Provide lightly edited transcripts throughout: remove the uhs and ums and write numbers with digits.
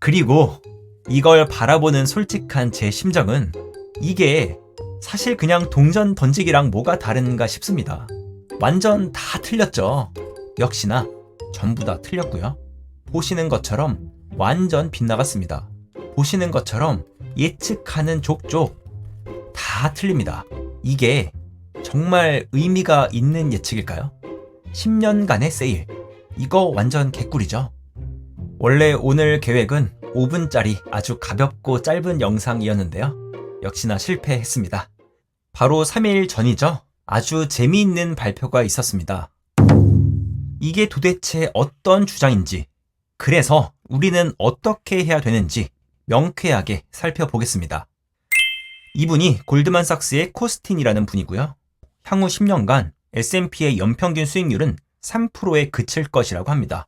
그리고 이걸 바라보는 솔직한 제 심정은 이게 사실 그냥 동전 던지기랑 뭐가 다른가 싶습니다. 완전 다 틀렸죠. 역시나 전부 다 틀렸고요. 보시는 것처럼 완전 빗나갔습니다. 보시는 것처럼 예측하는 족족 다 틀립니다. 이게 정말 의미가 있는 예측일까요? 10년간의 세일. 이거 완전 개꿀이죠. 원래 오늘 계획은 5분짜리 아주 가볍고 짧은 영상이었는데요. 역시나 실패했습니다. 바로 3일 전이죠. 아주 재미있는 발표가 있었습니다. 이게 도대체 어떤 주장인지, 그래서 우리는 어떻게 해야 되는지 명쾌하게 살펴보겠습니다. 이분이 골드만삭스의 코스틴이라는 분이고요. 향후 10년간 S&P의 연평균 수익률은 3%에 그칠 것이라고 합니다.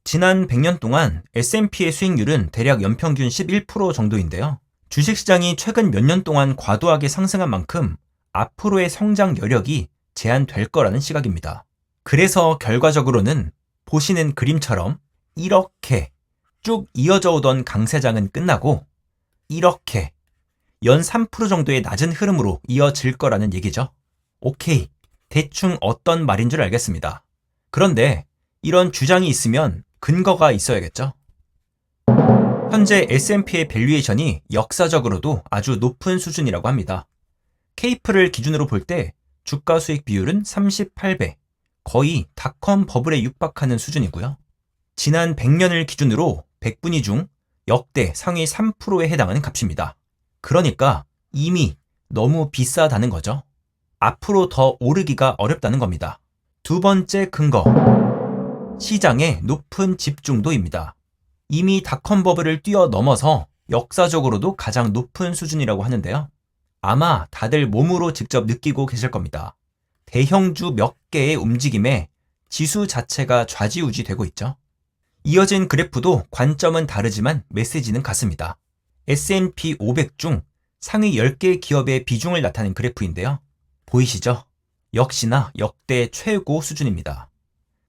지난 100년 동안 S&P의 수익률은 대략 연평균 11% 정도인데요. 주식시장이 최근 몇 년 동안 과도하게 상승한 만큼 앞으로의 성장 여력이 제한될 거라는 시각입니다. 그래서 결과적으로는 보시는 그림처럼 이렇게 쭉 이어져 오던 강세장은 끝나고 이렇게 연 3% 정도의 낮은 흐름으로 이어질 거라는 얘기죠. 오케이, 대충 어떤 말인 줄 알겠습니다. 그런데 이런 주장이 있으면 근거가 있어야겠죠. 현재 S&P의 밸류에이션이 역사적으로도 아주 높은 수준이라고 합니다. 케이프를 기준으로 볼 때 주가 수익 비율은 38배, 거의 닷컴 버블에 육박하는 수준이고요. 지난 100년을 기준으로 100분위 중 역대 상위 3%에 해당하는 값입니다. 그러니까 이미 너무 비싸다는 거죠. 앞으로 더 오르기가 어렵다는 겁니다. 두 번째 근거, 시장의 높은 집중도입니다. 이미 닷컴 버블을 뛰어넘어서 역사적으로도 가장 높은 수준이라고 하는데요. 아마 다들 몸으로 직접 느끼고 계실 겁니다. 대형주 몇 개의 움직임에 지수 자체가 좌지우지 되고 있죠. 이어진 그래프도 관점은 다르지만 메시지는 같습니다. S&P 500 중 상위 10개 기업의 비중을 나타낸 그래프인데요. 보이시죠? 역시나 역대 최고 수준입니다.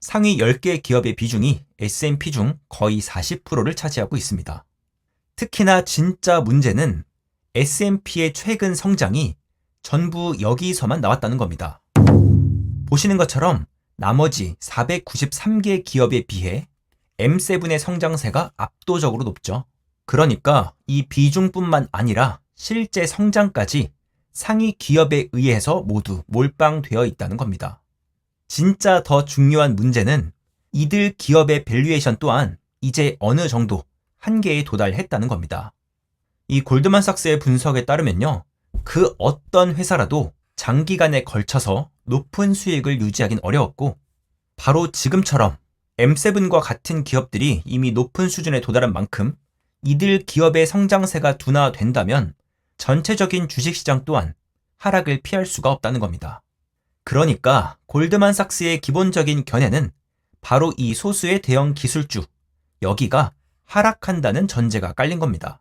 상위 10개 기업의 비중이 S&P 중 거의 40%를 차지하고 있습니다. 특히나 진짜 문제는 S&P의 최근 성장이 전부 여기서만 나왔다는 겁니다. 보시는 것처럼 나머지 493개 기업에 비해 M7의 성장세가 압도적으로 높죠. 그러니까 이 비중뿐만 아니라 실제 성장까지 상위 기업에 의해서 모두 몰빵되어 있다는 겁니다. 진짜 더 중요한 문제는 이들 기업의 밸류에이션 또한 이제 어느 정도 한계에 도달했다는 겁니다. 이 골드만삭스의 분석에 따르면요, 그 어떤 회사라도 장기간에 걸쳐서 높은 수익을 유지하긴 어려웠고, 바로 지금처럼 M7과 같은 기업들이 이미 높은 수준에 도달한 만큼 이들 기업의 성장세가 둔화된다면 전체적인 주식시장 또한 하락을 피할 수가 없다는 겁니다. 그러니까 골드만삭스의 기본적인 견해는 바로 이 소수의 대형 기술주, 여기가 하락한다는 전제가 깔린 겁니다.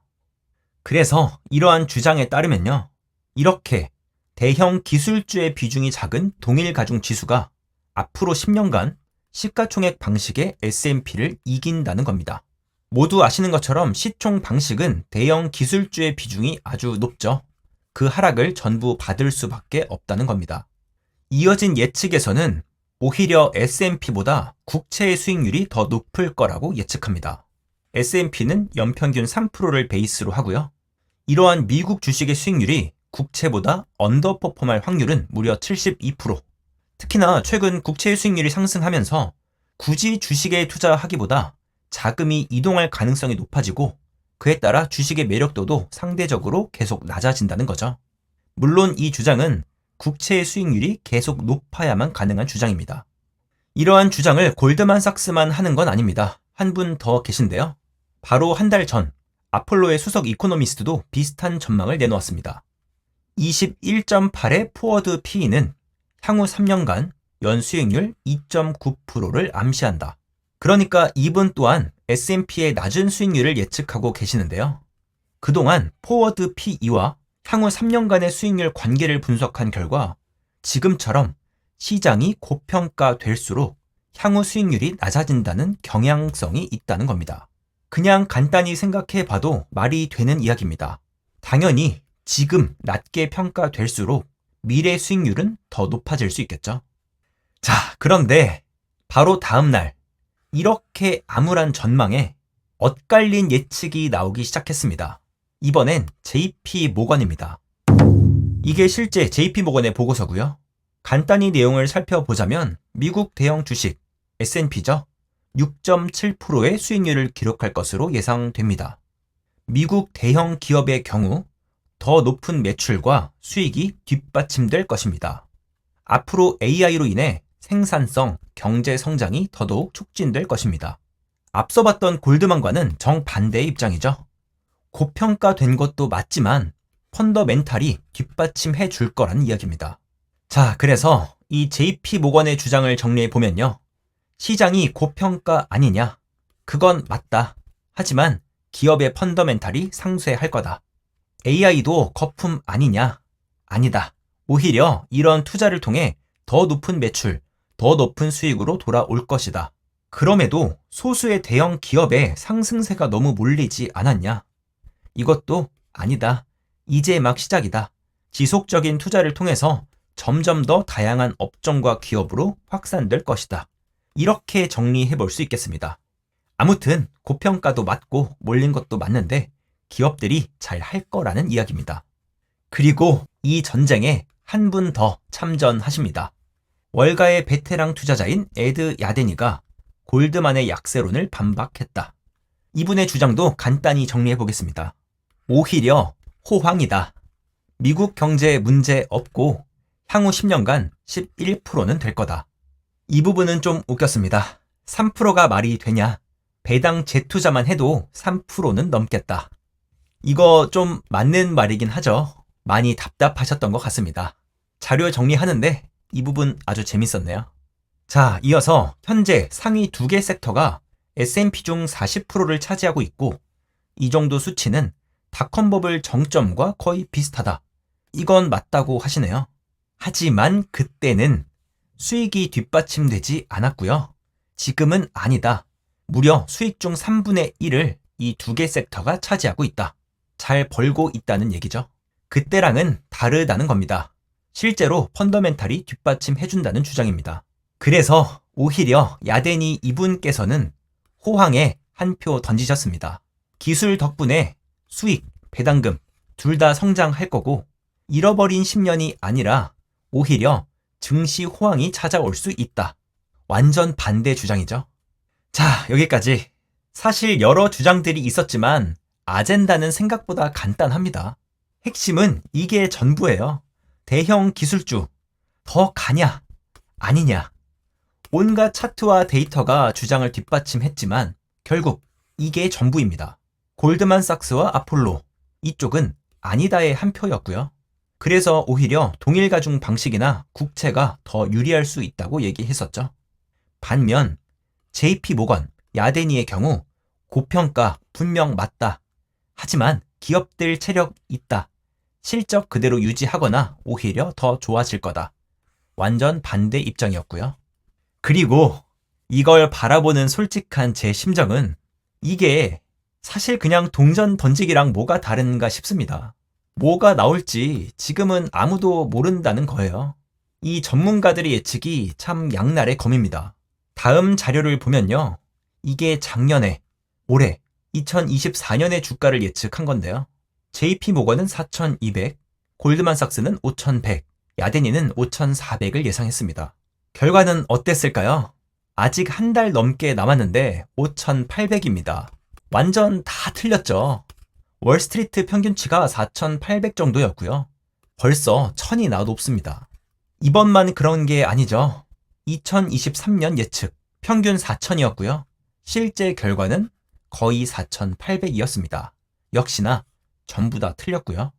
그래서 이러한 주장에 따르면요, 이렇게 대형 기술주의 비중이 작은 동일 가중 지수가 앞으로 10년간 시가총액 방식의 S&P를 이긴다는 겁니다. 모두 아시는 것처럼 시총 방식은 대형 기술주의 비중이 아주 높죠. 그 하락을 전부 받을 수밖에 없다는 겁니다. 이어진 예측에서는 오히려 S&P보다 국채의 수익률이 더 높을 거라고 예측합니다. S&P는 연평균 3%를 베이스로 하고요. 이러한 미국 주식의 수익률이 국채보다 언더퍼폼할 확률은 무려 72%. 특히나 최근 국채의 수익률이 상승하면서 굳이 주식에 투자하기보다 자금이 이동할 가능성이 높아지고 그에 따라 주식의 매력도도 상대적으로 계속 낮아진다는 거죠. 물론 이 주장은 국채의 수익률이 계속 높아야만 가능한 주장입니다. 이러한 주장을 골드만삭스만 하는 건 아닙니다. 한 분 더 계신데요. 바로 한 달 전 아폴로의 수석 이코노미스트도 비슷한 전망을 내놓았습니다. 21.8의 포워드 PE는 향후 3년간 연수익률 2.9%를 암시한다. 그러니까 이분 또한 S&P의 낮은 수익률을 예측하고 계시는데요. 그동안 포워드 PE와 향후 3년간의 수익률 관계를 분석한 결과 지금처럼 시장이 고평가될수록 향후 수익률이 낮아진다는 경향성이 있다는 겁니다. 그냥 간단히 생각해 봐도 말이 되는 이야기입니다. 당연히 지금 낮게 평가될수록 미래 수익률은 더 높아질 수 있겠죠. 자, 그런데 바로 다음 날 이렇게 암울한 전망에 엇갈린 예측이 나오기 시작했습니다. 이번엔 JP 모건입니다. 이게 실제 JP 모건의 보고서고요. 간단히 내용을 살펴보자면 미국 대형 주식 S&P죠. 6.7%의 수익률을 기록할 것으로 예상됩니다. 미국 대형 기업의 경우 더 높은 매출과 수익이 뒷받침될 것입니다. 앞으로 AI로 인해 생산성, 경제 성장이 더더욱 촉진될 것입니다. 앞서 봤던 골드만과는 정반대의 입장이죠. 고평가된 것도 맞지만 펀더멘탈이 뒷받침해 줄 거라는 이야기입니다. 자, 그래서 이 JP 모건의 주장을 정리해 보면요. 시장이 고평가 아니냐? 그건 맞다. 하지만 기업의 펀더멘탈이 상쇄할 거다. AI도 거품 아니냐? 아니다. 오히려 이런 투자를 통해 더 높은 매출, 더 높은 수익으로 돌아올 것이다. 그럼에도 소수의 대형 기업의 상승세가 너무 몰리지 않았냐? 이것도 아니다. 이제 막 시작이다. 지속적인 투자를 통해서 점점 더 다양한 업종과 기업으로 확산될 것이다. 이렇게 정리해 볼 수 있겠습니다. 아무튼 고평가도 맞고 몰린 것도 맞는데 기업들이 잘 할 거라는 이야기입니다. 그리고 이 전쟁에 한 분 더 참전하십니다. 월가의 베테랑 투자자인 에드 야데니가 골드만의 약세론을 반박했다. 이분의 주장도 간단히 정리해 보겠습니다. 오히려 호황이다. 미국 경제에 문제 없고 향후 10년간 11%는 될 거다. 이 부분은 좀 웃겼습니다. 3%가 말이 되냐? 배당 재투자만 해도 3%는 넘겠다. 이거 좀 맞는 말이긴 하죠. 많이 답답하셨던 것 같습니다. 자료 정리하는데 이 부분 아주 재밌었네요. 자, 이어서 현재 상위 2개 섹터가 S&P 중 40%를 차지하고 있고 이 정도 수치는 닷컴버블 정점과 거의 비슷하다. 이건 맞다고 하시네요. 하지만 그때는 수익이 뒷받침되지 않았고요. 지금은 아니다. 무려 수익 중 3분의 1을 이 2개 섹터가 차지하고 있다. 잘 벌고 있다는 얘기죠. 그때랑은 다르다는 겁니다. 실제로 펀더멘탈이 뒷받침해준다는 주장입니다. 그래서 오히려 야데니 이분께서는 호황에 한 표 던지셨습니다. 기술 덕분에 수익, 배당금 둘 다 성장할 거고 잃어버린 10년이 아니라 오히려 증시 호황이 찾아올 수 있다. 완전 반대 주장이죠. 자, 여기까지. 사실 여러 주장들이 있었지만 아젠다는 생각보다 간단합니다. 핵심은 이게 전부예요. 대형 기술주 더 가냐 아니냐. 온갖 차트와 데이터가 주장을 뒷받침했지만 결국 이게 전부입니다. 골드만삭스와 아폴로 이쪽은 아니다의 한 표였고요. 그래서 오히려 동일가중 방식이나 국채가 더 유리할 수 있다고 얘기했었죠. 반면 JP 모건, 야데니의 경우 고평가 분명 맞다. 하지만 기업들 체력 있다. 실적 그대로 유지하거나 오히려 더 좋아질 거다. 완전 반대 입장이었고요. 그리고 이걸 바라보는 솔직한 제 심정은 이게 사실 그냥 동전 던지기랑 뭐가 다른가 싶습니다. 뭐가 나올지 지금은 아무도 모른다는 거예요. 이 전문가들의 예측이 참 양날의 검입니다. 다음 자료를 보면요. 이게 작년에, 올해 2024년의 주가를 예측한 건데요. JP 모건은 4,200, 골드만삭스는 5,100, 야데니는 5,400을 예상했습니다. 결과는 어땠을까요? 아직 한 달 넘게 남았는데 5,800입니다. 완전 다 틀렸죠. 월스트리트 평균치가 4,800 정도였고요. 벌써 1,000이나 높습니다. 이번만 그런 게 아니죠. 2023년 예측 평균 4,000이었고요. 실제 결과는 거의 4,800이었습니다. 역시나 전부 다 틀렸고요.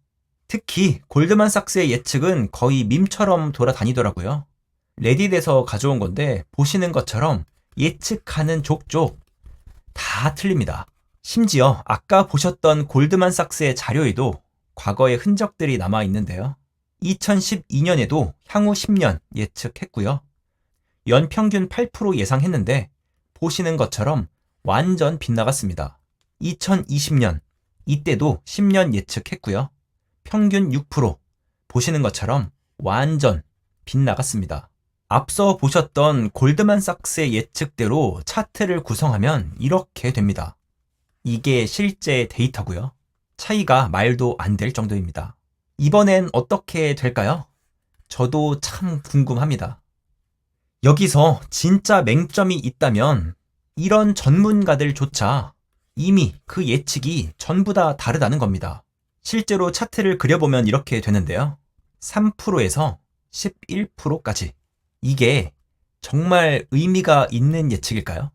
특히 골드만삭스의 예측은 거의 밈처럼 돌아다니더라고요. 레딧에서 가져온 건데 보시는 것처럼 예측하는 족족 다 틀립니다. 심지어 아까 보셨던 골드만삭스의 자료에도 과거의 흔적들이 남아 있는데요. 2012년에도 향후 10년 예측했고요. 연평균 8% 예상했는데 보시는 것처럼 완전 빗나갔습니다. 2020년, 이때도 10년 예측했고요. 평균 6%, 보시는 것처럼 완전 빗나갔습니다. 앞서 보셨던 골드만삭스의 예측대로 차트를 구성하면 이렇게 됩니다. 이게 실제 데이터고요. 차이가 말도 안 될 정도입니다. 이번엔 어떻게 될까요? 저도 참 궁금합니다. 여기서 진짜 맹점이 있다면 이런 전문가들조차 이미 그 예측이 전부 다 다르다는 겁니다. 실제로 차트를 그려보면 이렇게 되는데요. 3%에서 11%까지. 이게 정말 의미가 있는 예측일까요?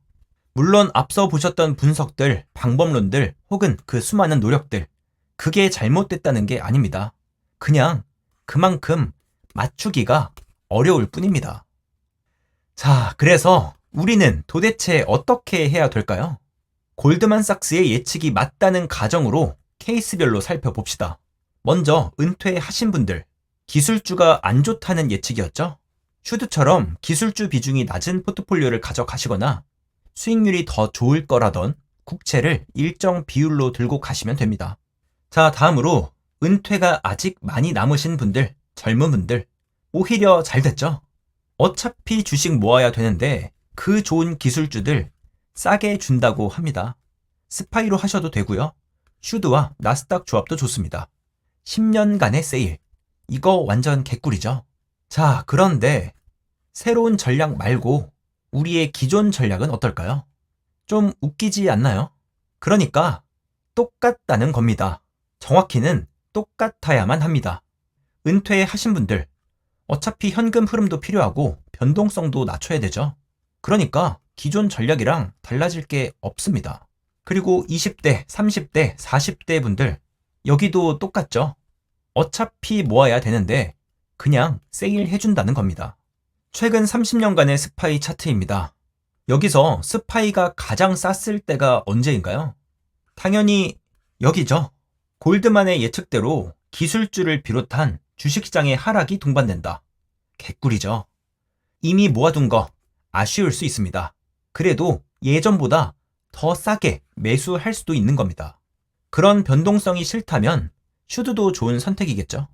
물론 앞서 보셨던 분석들, 방법론들, 혹은 그 수많은 노력들, 그게 잘못됐다는 게 아닙니다. 그냥 그만큼 맞추기가 어려울 뿐입니다. 자, 그래서 우리는 도대체 어떻게 해야 될까요? 골드만삭스의 예측이 맞다는 가정으로 케이스별로 살펴봅시다. 먼저 은퇴하신 분들, 기술주가 안 좋다는 예측이었죠? 슈드처럼 기술주 비중이 낮은 포트폴리오를 가져가시거나 수익률이 더 좋을 거라던 국채를 일정 비율로 들고 가시면 됩니다. 자, 다음으로 은퇴가 아직 많이 남으신 분들, 젊은 분들, 오히려 잘 됐죠? 어차피 주식 모아야 되는데 그 좋은 기술주들 싸게 준다고 합니다. 스파이로 하셔도 되고요. 슈드와 나스닥 조합도 좋습니다. 10년간의 세일. 이거 완전 개꿀이죠. 자, 그런데 새로운 전략 말고 우리의 기존 전략은 어떨까요? 좀 웃기지 않나요? 그러니까 똑같다는 겁니다. 정확히는 똑같아야만 합니다. 은퇴하신 분들, 어차피 현금 흐름도 필요하고 변동성도 낮춰야 되죠. 그러니까 기존 전략이랑 달라질 게 없습니다. 그리고 20대, 30대, 40대 분들, 여기도 똑같죠. 어차피 모아야 되는데 그냥 세일 해준다는 겁니다. 최근 30년간의 스파이 차트입니다. 여기서 스파이가 가장 쌌을 때가 언제인가요? 당연히 여기죠. 골드만의 예측대로 기술주를 비롯한 주식시장의 하락이 동반된다. 개꿀이죠. 이미 모아둔 거 아쉬울 수 있습니다. 그래도 예전보다 더 싸게 매수할 수도 있는 겁니다. 그런 변동성이 싫다면 슈드도 좋은 선택이겠죠.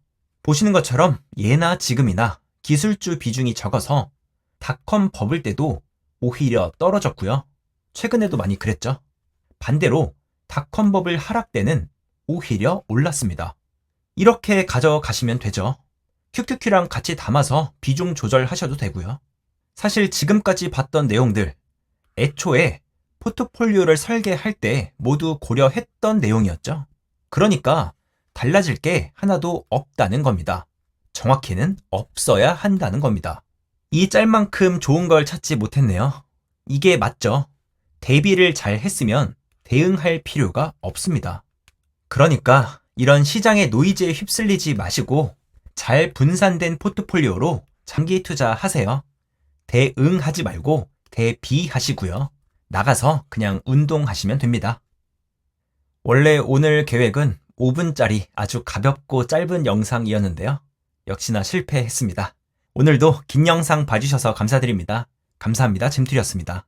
보시는 것처럼 예나 지금이나 기술주 비중이 적어서 닷컴 버블 때도 오히려 떨어졌고요. 최근에도 많이 그랬죠. 반대로 닷컴 버블 하락 때는 오히려 올랐습니다. 이렇게 가져가시면 되죠. QQQ랑 같이 담아서 비중 조절하셔도 되고요. 사실 지금까지 봤던 내용들, 애초에 포트폴리오를 설계할 때 모두 고려했던 내용이었죠. 그러니까 달라질 게 하나도 없다는 겁니다. 정확히는 없어야 한다는 겁니다. 이 짤만큼 좋은 걸 찾지 못했네요. 이게 맞죠? 대비를 잘 했으면 대응할 필요가 없습니다. 그러니까 이런 시장의 노이즈에 휩쓸리지 마시고 잘 분산된 포트폴리오로 장기 투자하세요. 대응하지 말고 대비하시고요. 나가서 그냥 운동하시면 됩니다. 원래 오늘 계획은 5분짜리 아주 가볍고 짧은 영상이었는데요. 역시나 실패했습니다. 오늘도 긴 영상 봐주셔서 감사드립니다. 감사합니다. 짐투리였습니다.